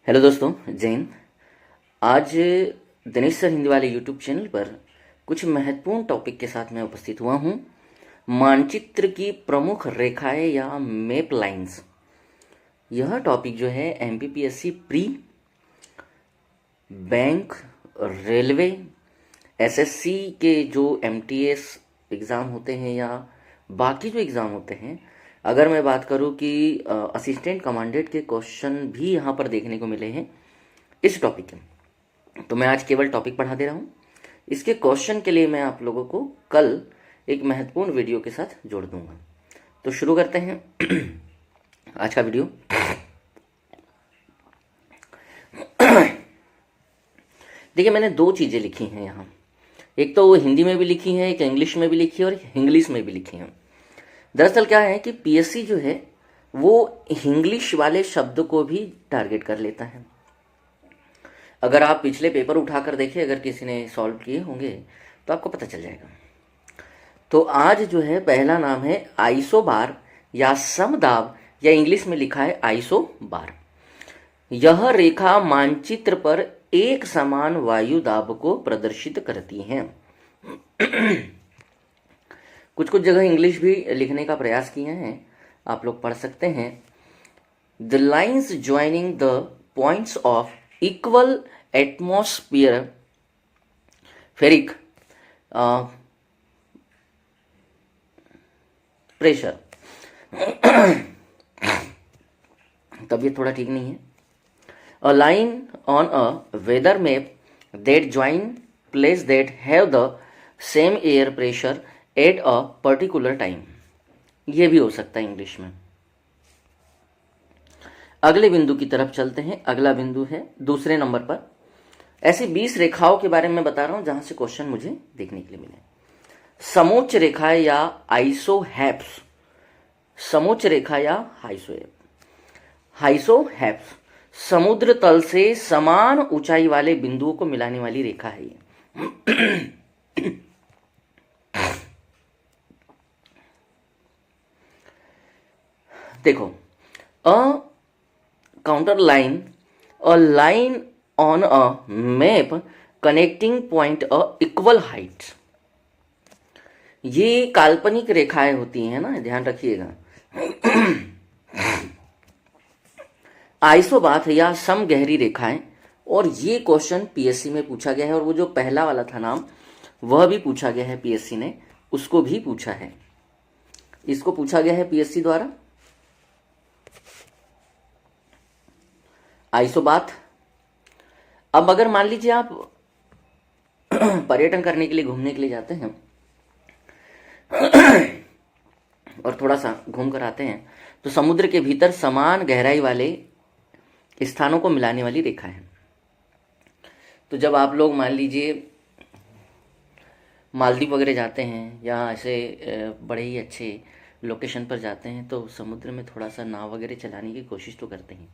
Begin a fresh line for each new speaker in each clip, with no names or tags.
Hello दोस्तों, जय हिंद। आज दिनेश सर हिंदी वाले यूट्यूब चैनल पर कुछ महत्वपूर्ण टॉपिक के साथ मैं उपस्थित हुआ हूँ। मानचित्र की प्रमुख रेखाएं या मैप लाइंस। यह टॉपिक जो है MPPSC pre, bank, railway, SSC के जो एमटीएस एग्ज़ाम होते हैं या बाकी जो एग्ज़ाम होते हैं, अगर मैं बात करूं कि असिस्टेंट कमांडेंट के क्वेश्चन भी यहाँ पर देखने को मिले हैं इस टॉपिक के, तो मैं आज केवल टॉपिक पढ़ा दे रहा हूँ। इसके क्वेश्चन के लिए मैं आप लोगों को कल एक महत्वपूर्ण वीडियो के साथ जोड़ दूंगा। तो शुरू करते हैं आज का वीडियो। देखिए, मैंने दो चीज़ें लिखी हैं यहाँ। एक तो वो हिंदी में भी लिखी है, एक इंग्लिश में भी लिखी है और इंग्लिश में भी लिखी है। दरअसल क्या है कि पीएससी जो है वो इंग्लिश वाले शब्द को भी टारगेट कर लेता है। अगर आप पिछले पेपर उठाकर देखें, अगर किसी ने सॉल्व किए होंगे तो आपको पता चल जाएगा। तो आज जो है पहला नाम है आइसोबार या समदाब, या इंग्लिश में लिखा है आइसोबार। यह रेखा मानचित्र पर एक समान वायु दाब को प्रदर्शित करती हैं। कुछ कुछ जगह इंग्लिश भी लिखने का प्रयास किए हैं, आप लोग पढ़ सकते हैं। The lines joining the points of equal atmospheric pressure. तबीयत थोड़ा ठीक नहीं है। A line on a weather map that join places that have the same air pressure at a particular time. ये भी हो सकता है इंग्लिश में। अगले बिंदु की तरफ चलते हैं। अगला बिंदु है दूसरे नंबर पर। ऐसी 20 रेखाओं के बारे में बता रहा हूं जहां से क्वेश्चन मुझे देखने के लिए मिले। समोच्च रेखा या आइसोहेप्स। समोच्च रेखा या हाइसोहेप्स समुद्र तल से समान ऊंचाई वाले बिंदुओं को मिलाने वाली रेखा है ये। देखो, अ counter line, a line on a map connecting point a equal height. ये काल्पनिक रेखाएं होती हैं ना, ध्यान रखिएगा। आइसोबाथ या सम गहरी रेखाएं, और ये क्वेश्चन पीएससी में पूछा गया है, और वो जो पहला वाला था नाम वह भी पूछा गया है पीएससी ने, उसको भी पूछा है। इसको पूछा गया है पीएससी द्वारा। आइसोबाथ। अब अगर मान लीजिए आप पर्यटन करने के लिए, घूमने के लिए जाते हैं और थोड़ा सा घूम कर आते हैं, तो समुद्र के भीतर समान गहराई वाले स्थानों को मिलाने वाली रेखा है। तो जब आप लोग मान लीजिए मालदीव वगैरह जाते हैं या ऐसे बड़े ही अच्छे लोकेशन पर जाते हैं, तो समुद्र में थोड़ा सा नाव वगैरह चलाने की कोशिश तो करते हैं।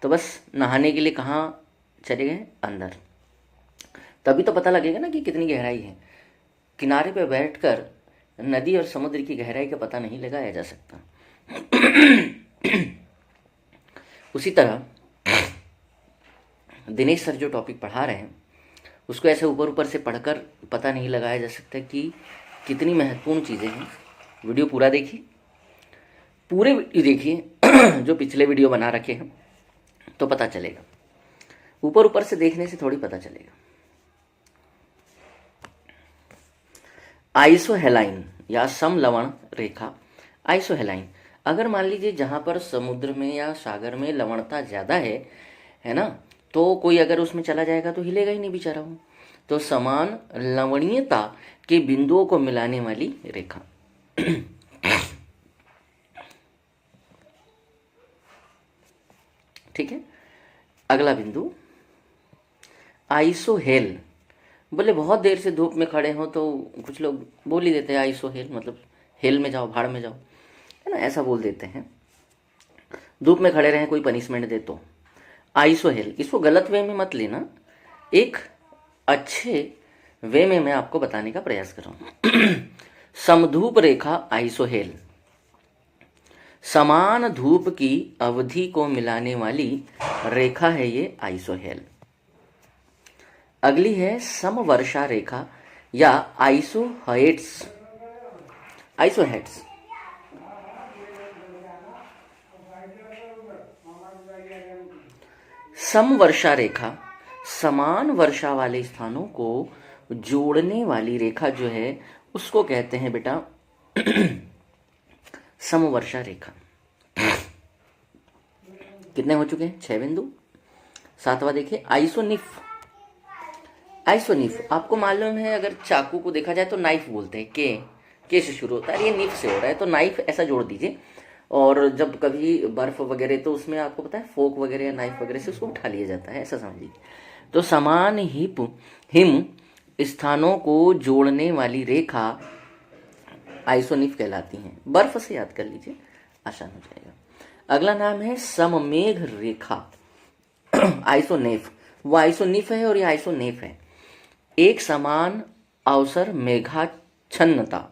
तो बस नहाने के लिए कहाँ चले गए? अंदर। तभी तो पता लगेगा ना कि कितनी गहराई है। किनारे पर बैठकर नदी और समुद्र की गहराई का पता नहीं लगाया जा सकता। उसी तरह दिनेश सर जो टॉपिक पढ़ा रहे हैं उसको ऐसे ऊपर ऊपर से पढ़कर पता नहीं लगाया जा सकता कि कितनी महत्वपूर्ण चीज़ें हैं। वीडियो पूरा देखिए, पूरे वीडियो देखिए जो पिछले वीडियो बना रखे हैं, तो पता चलेगा। ऊपर ऊपर से देखने से थोड़ी पता चलेगा। आइसोहेलाइन या समलवण रेखा। आइसोहेलाइन, अगर मान लीजिए जहां पर समुद्र में या सागर में लवणता ज़्यादा है ना, तो कोई अगर उसमें चला जाएगा तो हिलेगा ही नहीं बेचारा वो। तो समान लवणीयता के बिंदुओं को मिलाने वाली रेखा। ठीक है। अगला बिंदु आइसोहेल। बोले बहुत देर से धूप में खड़े हो तो कुछ लोग बोल ही देते हैं आइसोहेल, मतलब हेल में जाओ, भाड़ में जाओ, है ना, ऐसा बोल देते हैं। धूप में खड़े रहें, कोई पनिशमेंट दे तो। आइसोहेल, इसको गलत वे में मत लेना, एक अच्छे वे में मैं आपको बताने का प्रयास कर रहा हूं। समधूप रेखा आइसोहेल, समान धूप की अवधि को मिलाने वाली रेखा है ये आइसोहेल। अगली है समवर्षा रेखा या आइसोहेड्स। आइसोहेड्स समवर्षा रेखा, समान वर्षा वाले स्थानों को जोड़ने वाली रेखा जो है उसको कहते हैं बेटा समवर्षा रेखा। कितने हो चुके हैं? 6 बिंदु। सातवां देखिए आइसोनिफ। आइसोनिफ आपको मालूम है, अगर चाकू को देखा जाए तो नाइफ बोलते हैं, के से शुरू होता है, ये निफ से हो रहा है तो नाइफ ऐसा जोड़ दीजिए। और जब कभी बर्फ वगैरह तो उसमें आपको पता है फोक वगैरह या नाइफ वगैरह से उसको उठा लिया जाता है, ऐसा समझ लीजिए। तो समान हिम स्थानों को जोड़ने वाली रेखा आइसोनिफ कहलाती हैं। बर्फ से याद कर लीजिए, आसान हो जाएगा। अगला नाम है सममेघ रेखा आइसोनेफ। वो आइसोनिफ है और ये आइसोनेफ है। एक समान अवसर मेघाच्छन्नता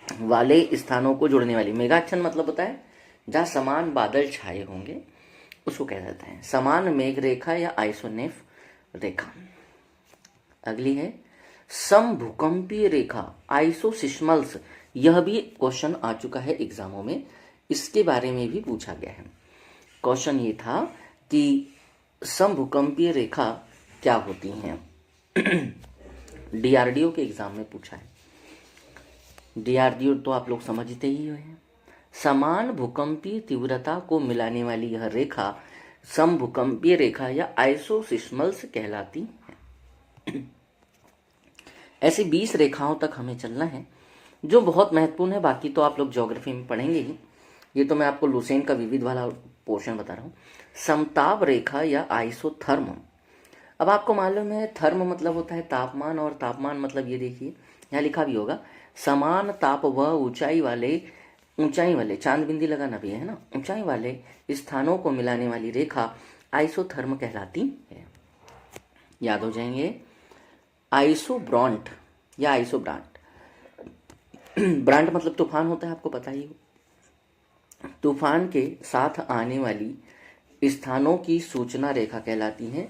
वाले स्थानों को जोड़ने वाली। मेघाच्छन्न मतलब होता है जहां समान बादल छाए होंगे, उसको कह जाता है समान मेघ रेखा या आइसोनेफ रेखा। अगली है समभूकंपीय रेखा आइसोसिस्मल्स। यह भी क्वेश्चन आ चुका है एग्जामों में, इसके बारे में भी पूछा गया है। क्वेश्चन ये था कि समभूकंपीय रेखा क्या होती हैं। डीआरडीओ के एग्जाम में पूछा है। डीआरडीओ तो आप लोग समझते ही हैं। समान भूकंपीय तीव्रता को मिलाने वाली यह रेखा समभूकंपीय रेखा या आइसोसिस्मल्स कहलाती है। ऐसी 20 रेखाओं तक हमें चलना है जो बहुत महत्वपूर्ण है। बाकी तो आप लोग ज्योग्राफी में पढ़ेंगे ही। ये तो मैं आपको लुसेन का विविध वाला पोर्शन बता रहा हूँ। समताप रेखा या आइसोथर्म। अब आपको मालूम है थर्म मतलब होता है तापमान, और तापमान मतलब ये देखिए यहाँ लिखा भी होगा समान ताप व ऊंचाई वाले चांद बिंदी लगाना भी है ना, ऊंचाई वाले स्थानों को मिलाने वाली रेखा आइसोथर्म कहलाती है। याद हो जाएंगे आइसोब्रॉन्ट या आइसोब्रांट। ब्रांट मतलब तूफान होता है, आपको पता ही हो। तूफान के साथ आने वाली स्थानों की सूचना रेखा कहलाती है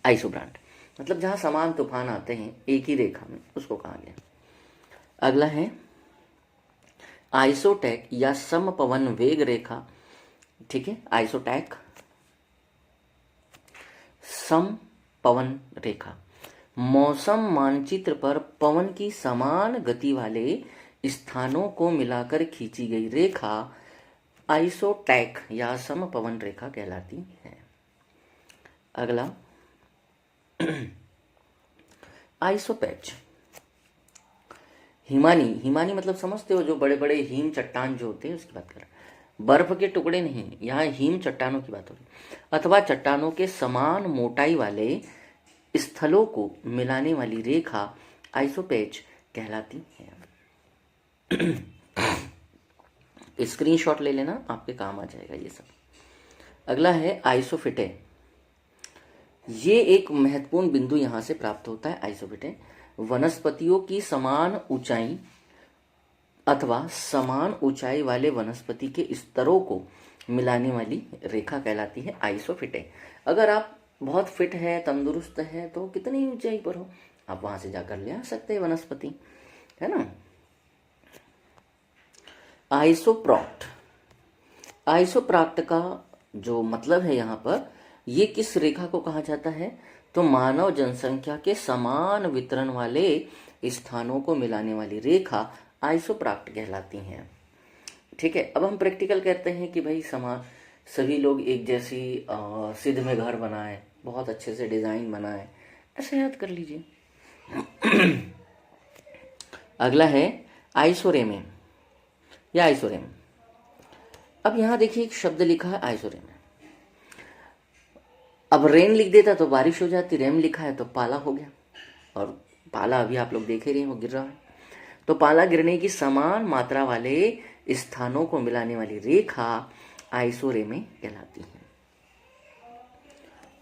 आइसोब्रांट। मतलब जहां समान तूफान आते हैं एक ही रेखा में, उसको कहा गया। अगला है आइसोटैक या समपवन वेग रेखा। ठीक है, आइसोटैक समपवन रेखा मौसम मानचित्र पर पवन की समान गति वाले स्थानों को मिलाकर खींची गई रेखा आइसोटैक या समपवन रेखा कहलाती है। अगला आइसोपैच। हिमानी मतलब समझते हो, जो बड़े बड़े हिम चट्टान जो होते हैं उसकी बात कर रहा है। बर्फ के टुकड़े नहीं, यहाँ हिम चट्टानों की बात हो रही। अथवा चट्टानों के समान मोटाई वाले स्थलों को मिलाने वाली रेखा आइसोपैच कहलाती है। स्क्रीनशॉट ले लेना, आपके काम आ जाएगा ये सब। अगला है आइसोफिटे। ये एक महत्वपूर्ण बिंदु यहां से प्राप्त होता है। आइसोफिटे वनस्पतियों की समान ऊंचाई अथवा समान ऊंचाई वाले वनस्पति के स्तरों को मिलाने वाली रेखा कहलाती है आइसोफिटे। अगर आप बहुत फिट है, तंदुरुस्त है, तो कितनी ऊंचाई पर हो आप वहां से जाकर ले आ सकते हैं वनस्पति, है ना। आइसोप्रॉक्ट। आइसोप्रॉक्ट का जो मतलब है यहाँ पर, ये किस रेखा को कहा जाता है, तो मानव जनसंख्या के समान वितरण वाले स्थानों को मिलाने वाली रेखा आइसोप्रॉक्ट कहलाती हैं। ठीक है, अब हम प्रैक्टिकल कहते हैं कि भाई सभी लोग एक जैसी सिद्ध में घर बनाए, बहुत अच्छे से डिजाइन बनाए, ऐसे याद कर लीजिए। अगला है आइसोरेम या आइसोरेम। अब यहां देखिए एक शब्द लिखा है आइसोरेम। अब रेन लिख देता तो बारिश हो जाती, रेम लिखा है तो पाला हो गया, और पाला अभी आप लोग देख ही रहे हो गिर रहा है। तो पाला गिरने की समान मात्रा वाले स्थानों को मिलाने वाली रेखा आइसोरेम कहलाती है।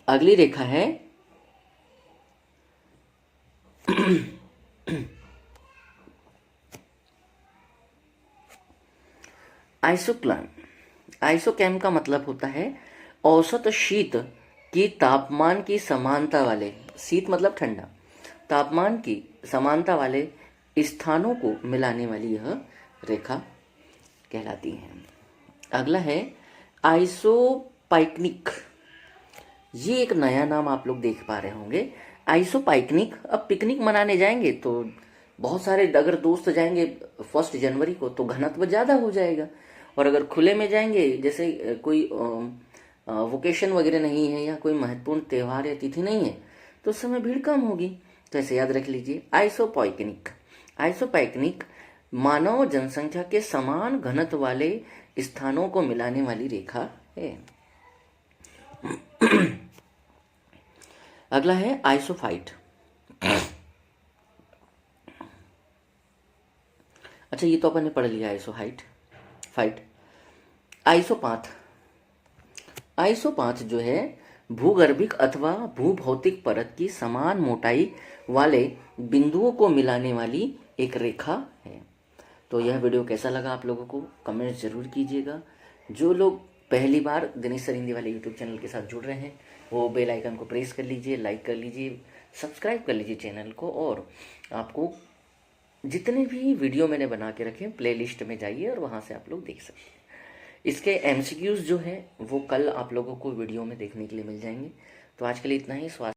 अगली रेखा है आइसोक्लाइन। आइसोकेम का मतलब होता है औसत शीत की तापमान की समानता वाले, शीत मतलब ठंडा, तापमान की समानता वाले स्थानों को मिलाने वाली यह रेखा कहलाती है। अगला है आइसोपाइकनिक। ये एक नया नाम आप लोग देख पा रहे होंगे, आइसोपाइकनिक। अब पिकनिक मनाने जाएंगे तो बहुत सारे अगर दोस्त जाएंगे 1 जनवरी को तो घनत्व ज़्यादा हो जाएगा, और अगर खुले में जाएंगे जैसे कोई वोकेशन वगैरह नहीं है या कोई महत्वपूर्ण त्यौहार या तिथि नहीं है तो उस समय भीड़ कम होगी। तो ऐसे याद रख लीजिए आइसोपाइकनिक। आइसोपाइकनिक मानव जनसंख्या के समान घनत्व वाले स्थानों को मिलाने वाली रेखा है। अगला है आइसोफाइट। अच्छा, ये तो अपन ने पढ़ लिया आइसोहाइट, फाइट। आइसोपाथ। आइसोपाथ जो है भूगर्भिक अथवा भूभौतिक परत की समान मोटाई वाले बिंदुओं को मिलाने वाली एक रेखा है। तो यह वीडियो कैसा लगा आप लोगों को कमेंट जरूर कीजिएगा। जो लोग पहली बार दिनेश सर हिंदी वाले यूट्यूब चैनल के साथ जुड़ रहे हैं वो बेल आइकन को प्रेस कर लीजिए, लाइक कर लीजिए, सब्सक्राइब कर लीजिए चैनल को, और आपको जितने भी वीडियो मैंने बना के रखे हैं प्लेलिस्ट में जाइए और वहाँ से आप लोग देख सकते हैं। इसके एमसीक्यूज जो है वो कल आप लोगों को वीडियो में देखने के लिए मिल जाएंगे। तो आज के लिए इतना ही। स्वास्थ्य